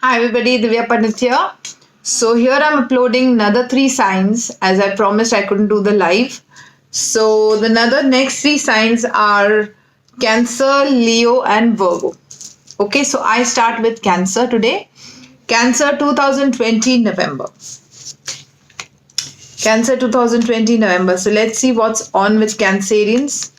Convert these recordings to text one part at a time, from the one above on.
Hi everybody, Divya Pandit here. So here I'm uploading another three signs as I promised I couldn't do the live. So the another next three signs are Cancer, Leo and Virgo. Okay, so I start with Cancer today. Cancer 2020 November. Cancer 2020 November. So let's see what's on with Cancerians.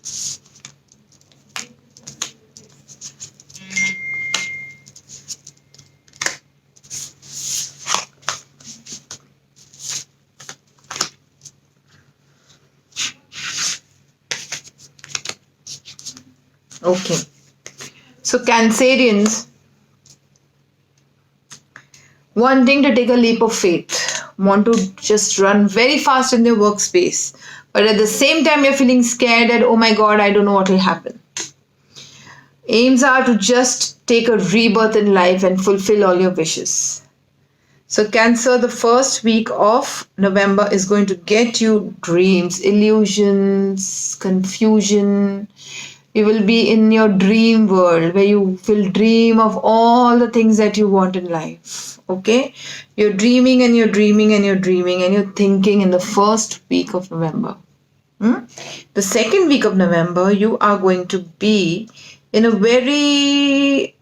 Okay. So Cancerians wanting to take a leap of faith, want to just run very fast in their workspace, but at the same time, you're feeling scared that, oh my god, I don't know what will happen. Aims are to just take a rebirth in life and fulfill all your wishes. So, Cancer, the first week of November is going to get you dreams, illusions, confusion. You will be in your dream world where you will dream of all the things that you want in life. Okay? You're dreaming and you're dreaming and you're dreaming and you're thinking in the first week of November. The second week of November, you are going to be in a very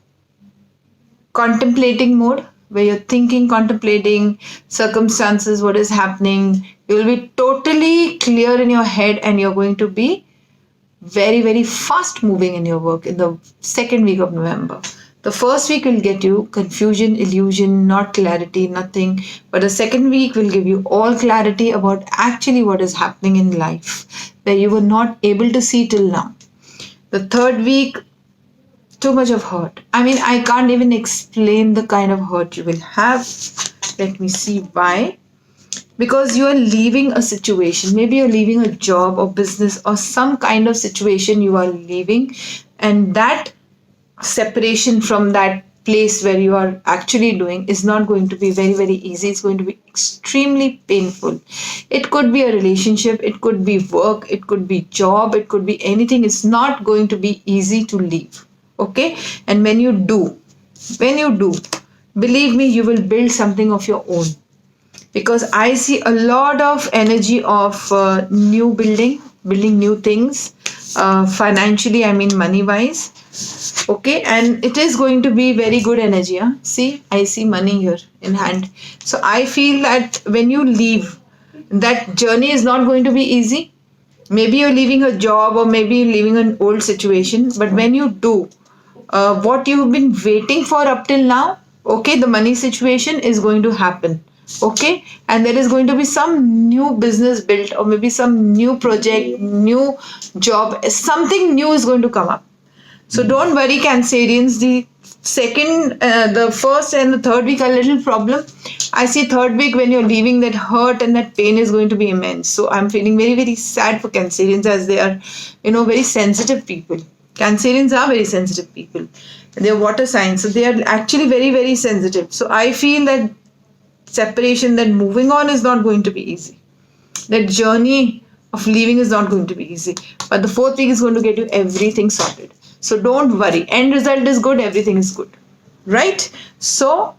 contemplating mode where you're thinking, contemplating circumstances, what is happening. You will be totally clear in your head and you're going to be very, very fast moving in your work in the second week of November. The first week will get you confusion, illusion, not clarity, nothing. But the second week will give you all clarity about actually what is happening in life that you were not able to see till now. The third week, too much of hurt. I mean, I can't even explain the kind of hurt you will have. Let me see why. Because you are leaving a situation, maybe you're leaving a job or business or some kind of situation you are leaving, and that separation from that place where you are actually doing is not going to be very, very easy. It's going to be extremely painful. It could be a relationship, it could be work, it could be job, it could be anything. It's not going to be easy to leave. Okay? And when you do, believe me, you will build something of your own, because I see a lot of energy of new building new things, financially, I mean money wise. Okay, and it is going to be very good energy. Huh? See, I see money here in hand. So I feel that when you leave, that journey is not going to be easy. Maybe you're leaving a job or maybe you're leaving an old situation, but when you do, what you've been waiting for up till now, okay, the money situation is going to happen. Okay, and there is going to be some new business built, or maybe some new project, new job, something new is going to come up. So don't worry, Cancerians. The first and the third week are a little problem. I see third week when you're leaving, that hurt and that pain is going to be immense. So I'm feeling very, very sad for Cancerians, as they are, very sensitive people. Cancerians are very sensitive people. They're water signs, so they are actually very, very sensitive. So I feel that separation, that moving on is not going to be easy. That journey of leaving is not going to be easy. But the fourth week is going to get you everything sorted. So don't worry. End result is good, everything is good. Right? So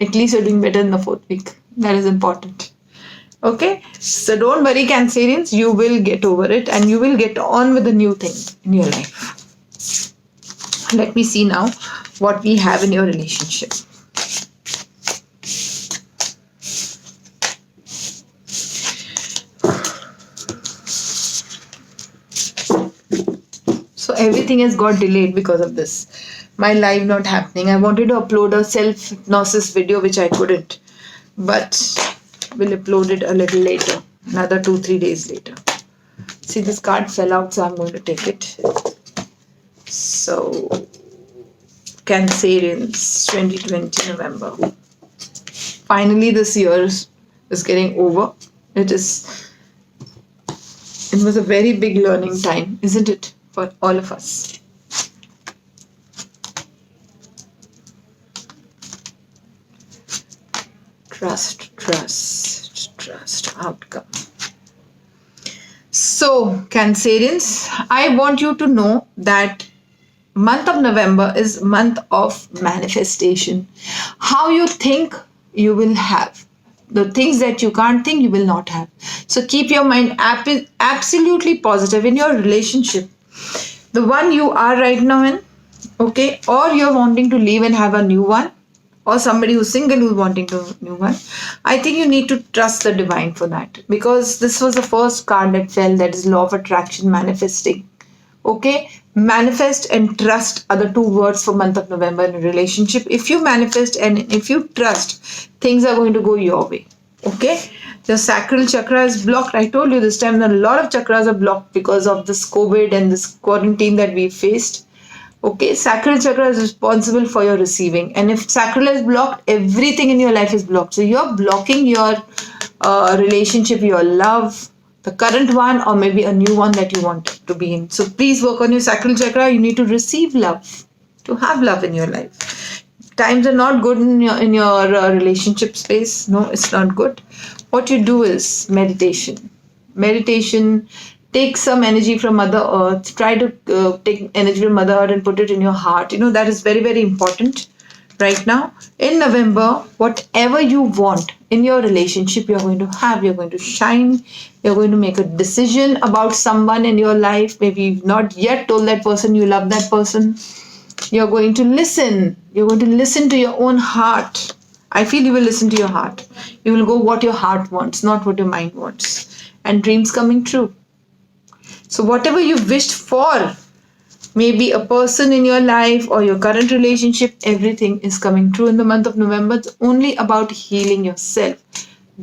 at least you're doing better in the fourth week. That is important. Okay? So don't worry, Cancerians. You will get over it and you will get on with the new thing in your life. Let me see now what we have in your relationship. So everything has got delayed because of this. My live not happening. I wanted to upload a self-hypnosis video which I couldn't. But we'll upload it a little later. Another 2-3 days later. See, this card fell out, so I'm going to take it. So Cancerians 2020 November. Finally this year is getting over. It was a very big learning time, isn't it? For all of us. Trust outcome. So, Cancerians, I want you to know that month of November is month of manifestation. How you think, you will have. The things that you can't think, you will not have. So keep your mind absolutely positive in your relationship. The one you are right now in, okay, or you're wanting to leave and have a new one, or somebody who's single who's wanting to new one. I think you need to trust the divine for that, because this was the first card that fell, that is law of attraction, manifesting. Okay, manifest and trust are the two words for month of November in a relationship. If you manifest and if you trust, things are going to go your way. Okay, your sacral chakra is blocked. I told you this time that a lot of chakras are blocked because of this COVID and this quarantine that we faced. Okay, sacral chakra is responsible for your receiving, and if sacral is blocked, everything in your life is blocked. So you're blocking your relationship, your love, the current one, or maybe a new one that you want to be in. So please work on your sacral chakra. You need to receive love, to have love in your life. Times are not good in your relationship space. No, it's not good. What you do is meditation. Meditation. Take some energy from Mother Earth. Try to take energy from Mother Earth and put it in your heart. That is very, very important right now. In November, whatever you want in your relationship, you're going to have. You're going to shine. You're going to make a decision about someone in your life. Maybe you've not yet told that person you love that person. You're going to listen. You're going to listen to your own heart. I feel you will listen to your heart. You will go what your heart wants, not what your mind wants. And dreams coming true. So whatever you wished for, maybe a person in your life or your current relationship, everything is coming true in the month of November. It's only about healing yourself.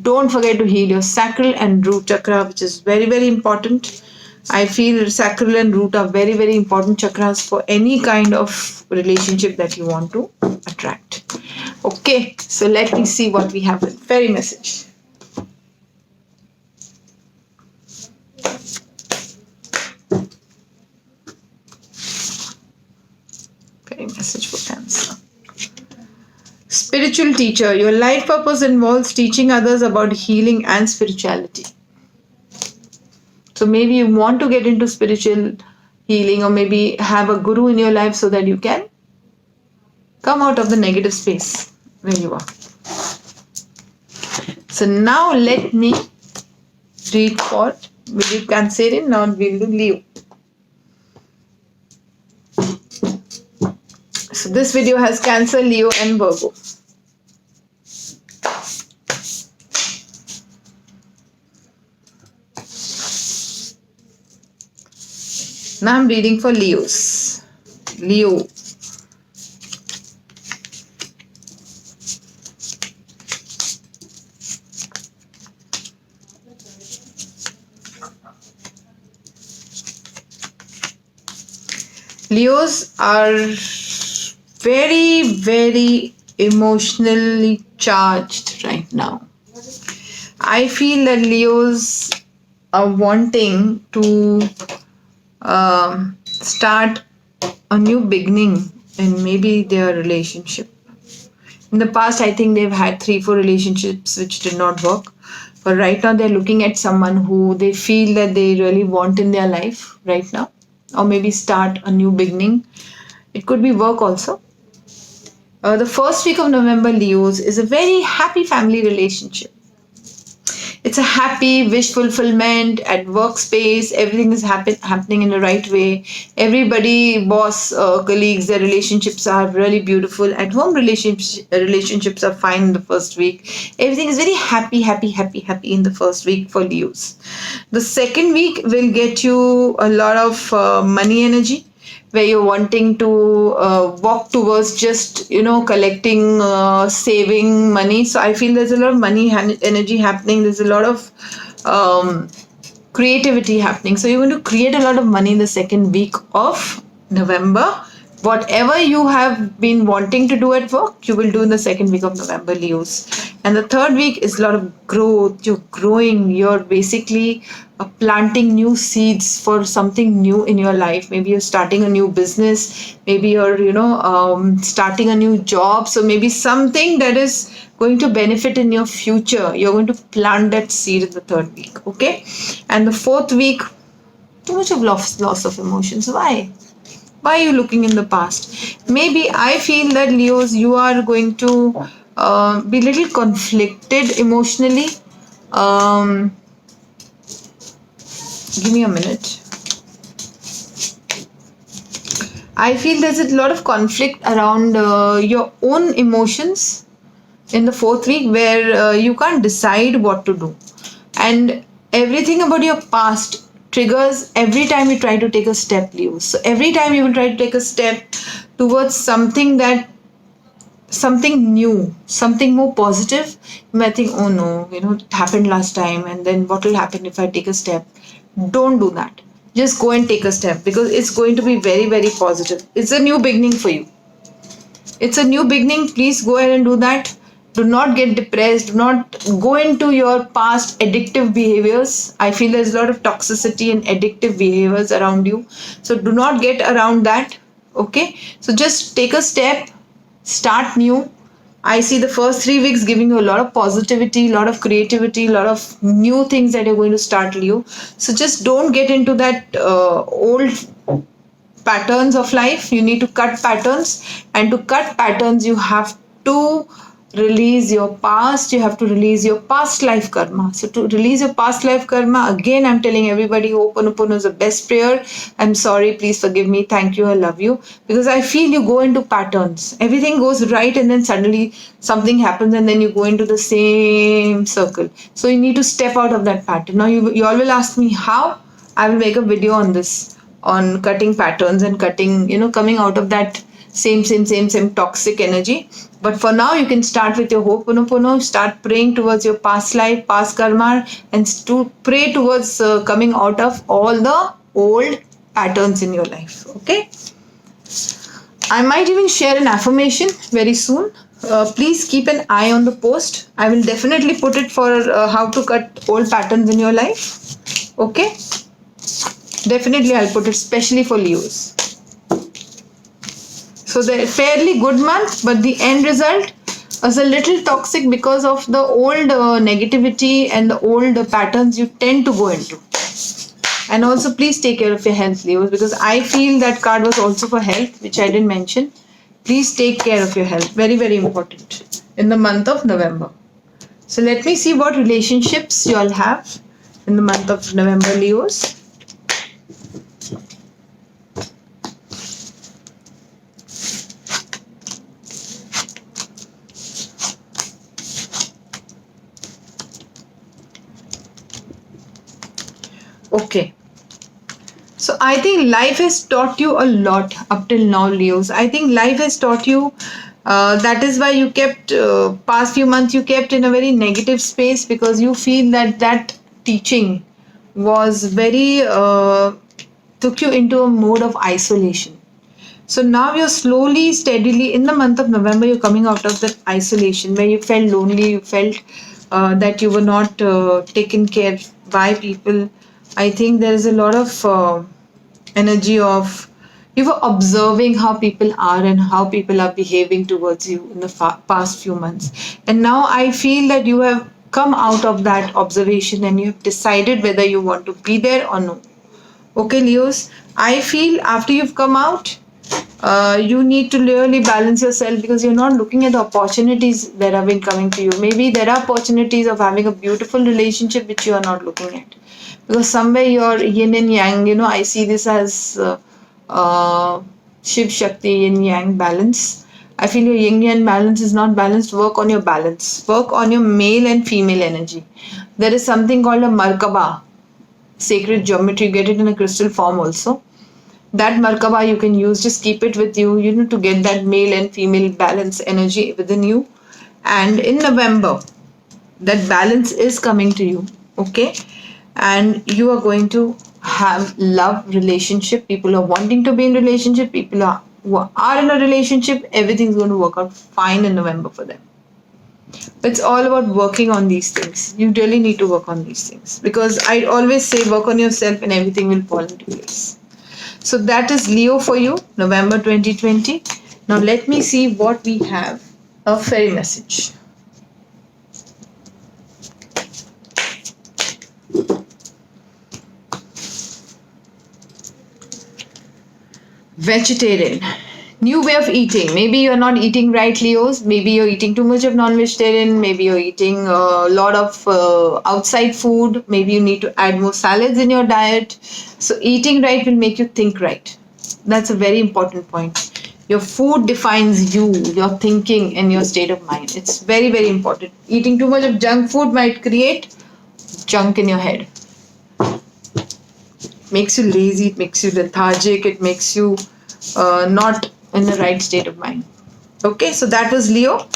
Don't forget to heal your sacral and root chakra, which is very, very important. I feel sacral and root are very, very important chakras for any kind of relationship that you want to attract. Okay, so let me see what we have with fairy message. Fairy message for Cancer. Spiritual teacher, your life purpose involves teaching others about healing and spirituality. So maybe you want to get into spiritual healing, or maybe have a guru in your life so that you can come out of the negative space where you are. So now let me read for, we did Cancerian, now we'll do Leo. So this video has Cancer, Leo and Virgo. Now I'm reading for Leos. Leo. Leos are very, very emotionally charged right now. I feel that Leos are wanting to start a new beginning in maybe their relationship. In the past, I think they've had 3-4 relationships which did not work. But right now, they're looking at someone who they feel that they really want in their life right now. Or maybe start a new beginning. It could be work also. The first week of November, Leos, is a very happy family relationship. It's a happy wish fulfillment at workspace. Everything is happening in the right way. Everybody, boss, colleagues, their relationships are really beautiful. At home relationships are fine in the first week. Everything is very happy in the first week for Leos. The second week will get you a lot of money energy, where you're wanting to walk towards just collecting, saving money. So I feel there's a lot of money energy happening. There's a lot of creativity happening. So you're going to create a lot of money in the second week of November. Whatever you have been wanting to do at work, you will do in the second week of November, Leos. And the third week is a lot of growth. You're growing. You're basically planting new seeds for something new in your life. Maybe you're starting a new business. Maybe you're, starting a new job. So maybe something that is going to benefit in your future. You're going to plant that seed in the third week. Okay. And the fourth week, too much of loss of emotions. Why? Why are you looking in the past? Maybe I feel that Leos, you are going to be little conflicted emotionally. Um, Give me a minute. I feel there's a lot of conflict around your own emotions in the fourth week where you can't decide what to do. And everything about your past triggers every time you try to take a step, Leo. So every time you will try to take a step towards something new, something more positive, you might think, oh no, it happened last time, and then what will happen if I take a step? Don't do that. Just go and take a step because it's going to be very, very positive. It's a new beginning for you. It's a new beginning. Please go ahead and do that. Do not get depressed. Do not go into your past addictive behaviors. I feel there's a lot of toxicity and addictive behaviors around you. So do not get around that. Okay? So just take a step, start new. I see the first 3 weeks giving you a lot of positivity, a lot of creativity, a lot of new things that you're going to start, Leo. So just don't get into that old patterns of life. You need to cut patterns, and to cut patterns you have to release your past. You have to release your past life karma. So to release your past life karma, again I'm telling everybody, Ho'oponopono is the best prayer. I'm sorry, please forgive me, thank you, I love you, because I feel you go into patterns. Everything goes right and then suddenly something happens and then you go into the same circle. So you need to step out of that pattern. Now you all will ask me how. I will make a video on this, on cutting patterns and cutting, coming out of that same toxic energy. But for now, you can start with your Ho'oponopono, start praying towards your past life, past karma, and to pray towards coming out of all the old patterns in your life. Okay? I might even share an affirmation very soon. Please keep an eye on the post. I will definitely put it for how to cut old patterns in your life. Okay? Definitely, I'll put it specially for Leos. So the fairly good month, but the end result was a little toxic because of the old negativity and the old patterns you tend to go into. And also, please take care of your health, Leos, because I feel that card was also for health, which I didn't mention. Please take care of your health. Very, very important in the month of November. So let me see what relationships you all have in the month of November, Leos. Okay. So I think life has taught you a lot up till now, Leos. I think life has taught you. That is why you kept past few months you kept in a very negative space, because you feel that teaching was very took you into a mode of isolation. So now you're slowly, steadily in the month of November, you're coming out of that isolation where you felt lonely, you felt that you were not taken care by people. I think there is a lot of energy of you were observing how people are and how people are behaving towards you in the past few months. And now I feel that you have come out of that observation and you have decided whether you want to be there or no. Okay, Leos, I feel after you've come out, you need to really balance yourself, because you're not looking at the opportunities that have been coming to you. Maybe there are opportunities of having a beautiful relationship which you are not looking at, because somewhere you're yin and yang. I see this as Shiv Shakti, yin yang balance. I feel your yin yang balance is not balanced. Work on your balance. Work on your male and female energy. There is something called a Markaba, sacred geometry. You get it in a crystal form also. That Markaba you can use. Just keep it with you. You need to get that male and female balance energy within you. And in November, that balance is coming to you. Okay? And you are going to have love relationship. People are wanting to be in relationship. People who are in a relationship. Everything's going to work out fine in November for them. It's all about working on these things. You really need to work on these things, because I always say work on yourself and everything will fall into place. So that is Leo for you, November 2020. Now let me see what we have. A fairy message. Vegetarian. New way of eating. Maybe you're not eating right, Leos. Maybe you're eating too much of non-vegetarian. Maybe you're eating a lot of outside food. Maybe you need to add more salads in your diet. So eating right will make you think right. That's a very important point. Your food defines you, your thinking, and your state of mind. It's very, very important. Eating too much of junk food might create junk in your head. Makes you lazy, it makes you lethargic, it makes you not in the right state of mind. Okay, so that was Leo.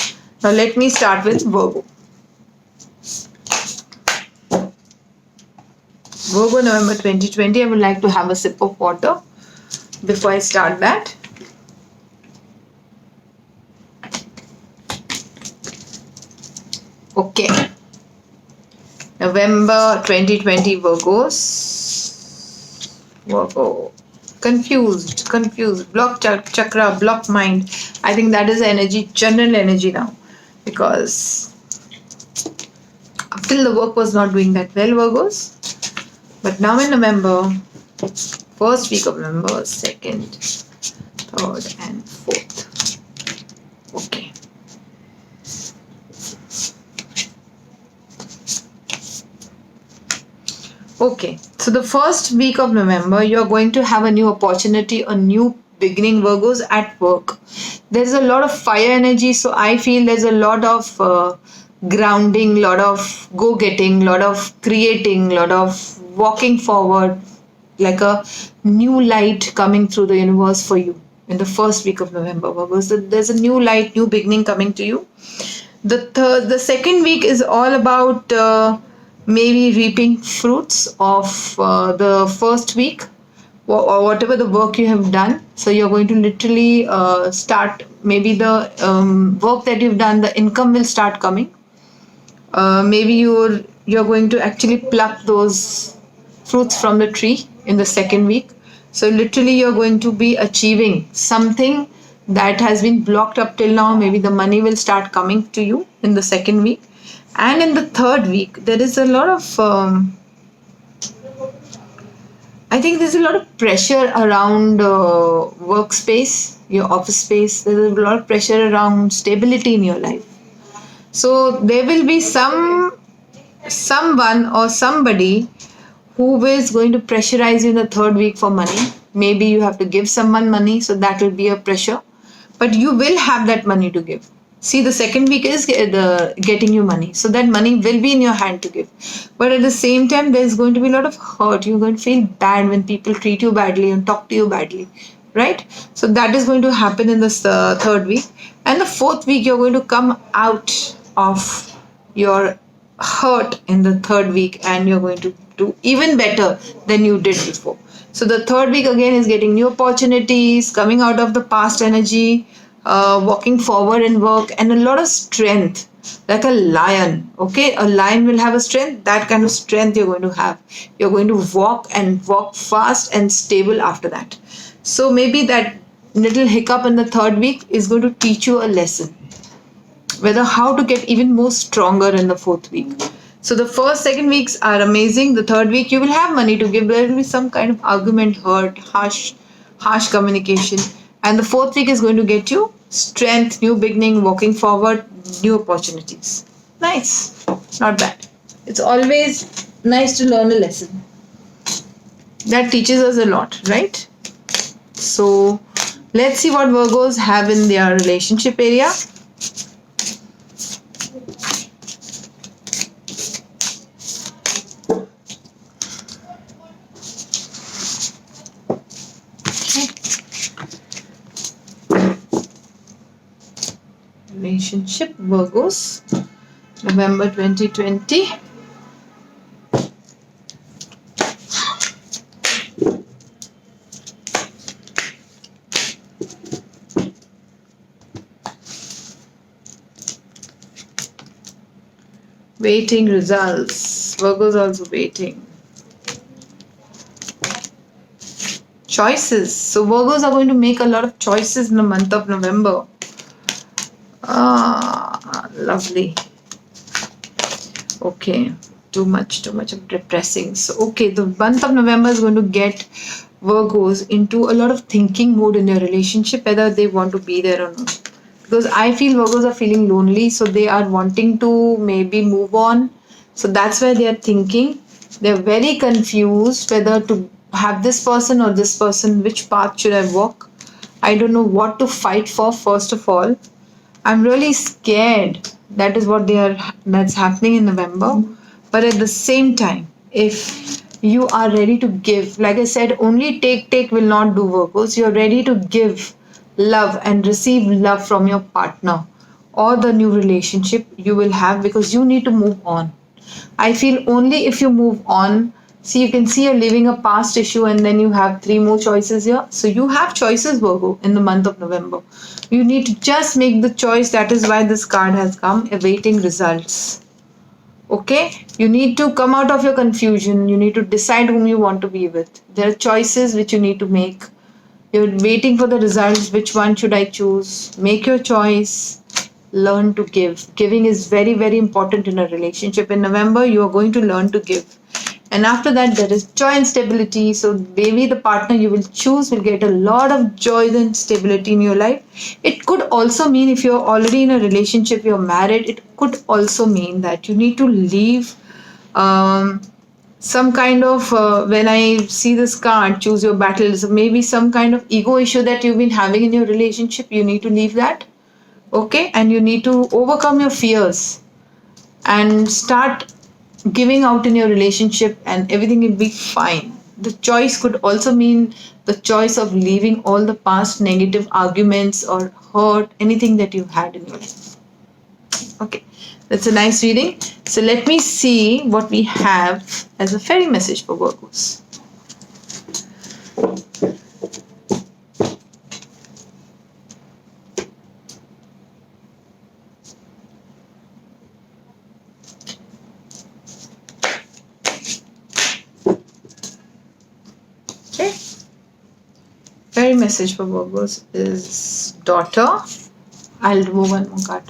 Now let me start with Virgo. Virgo, November 2020. I would like to have a sip of water before I start that. Okay. November 2020 Virgos. Virgo. Confused, block chakra, block mind. I think that is energy, general energy now, because up till the work was not doing that well, Virgos. But now in November, first week of November, second, third, and fourth. Okay. Okay, so the first week of November, you're going to have a new opportunity, a new beginning, Virgos, at work. There's a lot of fire energy, so I feel there's a lot of grounding, lot of go-getting, lot of creating, lot of walking forward, like a new light coming through the universe for you in the first week of November, Virgos. So there's a new light, new beginning coming to you. The second week is all about maybe reaping fruits of the first week, or whatever the work you have done. So you're going to literally start, maybe the work that you've done, the income will start coming. Maybe you're going to actually pluck those fruits from the tree in the second week. So literally you're going to be achieving something that has been blocked up till now. Maybe the money will start coming to you in the second week. And in the third week, there is a lot of, I think there's a lot of pressure around workspace, your office space. There's a lot of pressure around stability in your life. So there will be someone or somebody who is going to pressurize you in the third week for money. Maybe you have to give someone money, so that will be a pressure. But you will have that money to give. See, the second week is getting you money. So that money will be in your hand to give. But at the same time, there's going to be a lot of hurt. You're going to feel bad when people treat you badly and talk to you badly. Right? So that is going to happen in this third week. And the fourth week, you're going to come out of your hurt in the third week, and you're going to do even better than you did before. So the third week again is getting new opportunities, coming out of the past energy, walking forward in work, and a lot of strength, like a lion. Okay, a lion will have a strength. That kind of strength you're going to have. You're going to walk fast and stable after that. So maybe that little hiccup in the third week is going to teach you a lesson, whether how to get even more stronger in the fourth week. So the first, second weeks are amazing. The third week you will have money to give. There will be some kind of argument, hurt, harsh communication. And the fourth week is going to get you strength, new beginning, walking forward, new opportunities. Nice. Not bad. It's always nice to learn a lesson. That teaches us a lot, right? So let's see what Virgos have in their relationship area. Relationship, Virgos, November 2020. Waiting results. Virgos also waiting. Choices. So Virgos are going to make a lot of choices in the month of November. Ah, lovely. Okay, too much of depressing. So okay, the month of November is going to get Virgos into a lot of thinking mode in your relationship, whether they want to be there or not. Because I feel Virgos are feeling lonely, so they are wanting to maybe move on. So that's why they are thinking. They're very confused whether to have this person or this person, which path should I walk. I don't know what to fight for, first of all. I'm really scared. That is what that's happening in November. But at the same time, if you are ready to give, like I said, only take will not do, Virgos. You're ready to give love and receive love from your partner or the new relationship you will have, because you need to move on. I feel only if you move on. See, you can see you're leaving a past issue and then you have three more choices here. So you have choices, Virgo, in the month of November. You need to just make the choice. That is why this card has come, awaiting results. Okay? You need to come out of your confusion. You need to decide whom you want to be with. There are choices which you need to make. You're waiting for the results. Which one should I choose? Make your choice. Learn to give. Giving is very, very important in a relationship. In November, you are going to learn to give. And after that, there is joy and stability. So maybe the partner you will choose will get a lot of joy and stability in your life. It could also mean, if you're already in a relationship, you're married, it could also mean that you need to leave some kind of, when I see this card, choose your battles, maybe some kind of ego issue that you've been having in your relationship. You need to leave that. Okay? And you need to overcome your fears and start giving out in your relationship, and everything will be fine. The choice could also mean the choice of leaving all the past negative arguments or hurt, anything that you had in your life. Okay, that's a nice reading. So let me see what we have as a fairy message for Virgos. Okay. Fairy message for Virgos is daughter. I'll remove one more card.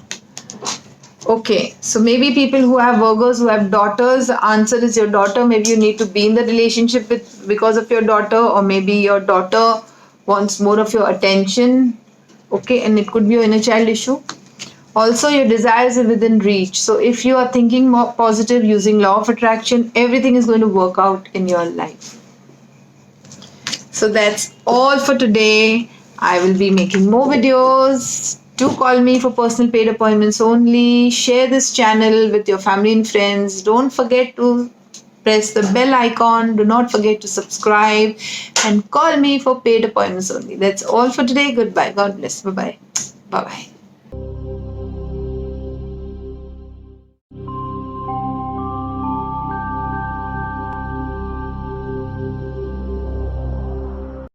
Okay, so maybe people who have Virgos who have daughters, the answer is your daughter. Maybe you need to be in the relationship with because of your daughter, or maybe your daughter wants more of your attention. Okay, and it could be your inner child issue. Also, your desires are within reach. So if you are thinking more positive using law of attraction, everything is going to work out in your life. So that's all for today. I will be making more videos. Do call me for personal paid appointments only. Share this channel with your family and friends. Don't forget to press the bell icon. Do not forget to subscribe and call me for paid appointments only. That's all for today. Goodbye. God bless. Bye-bye. Bye-bye.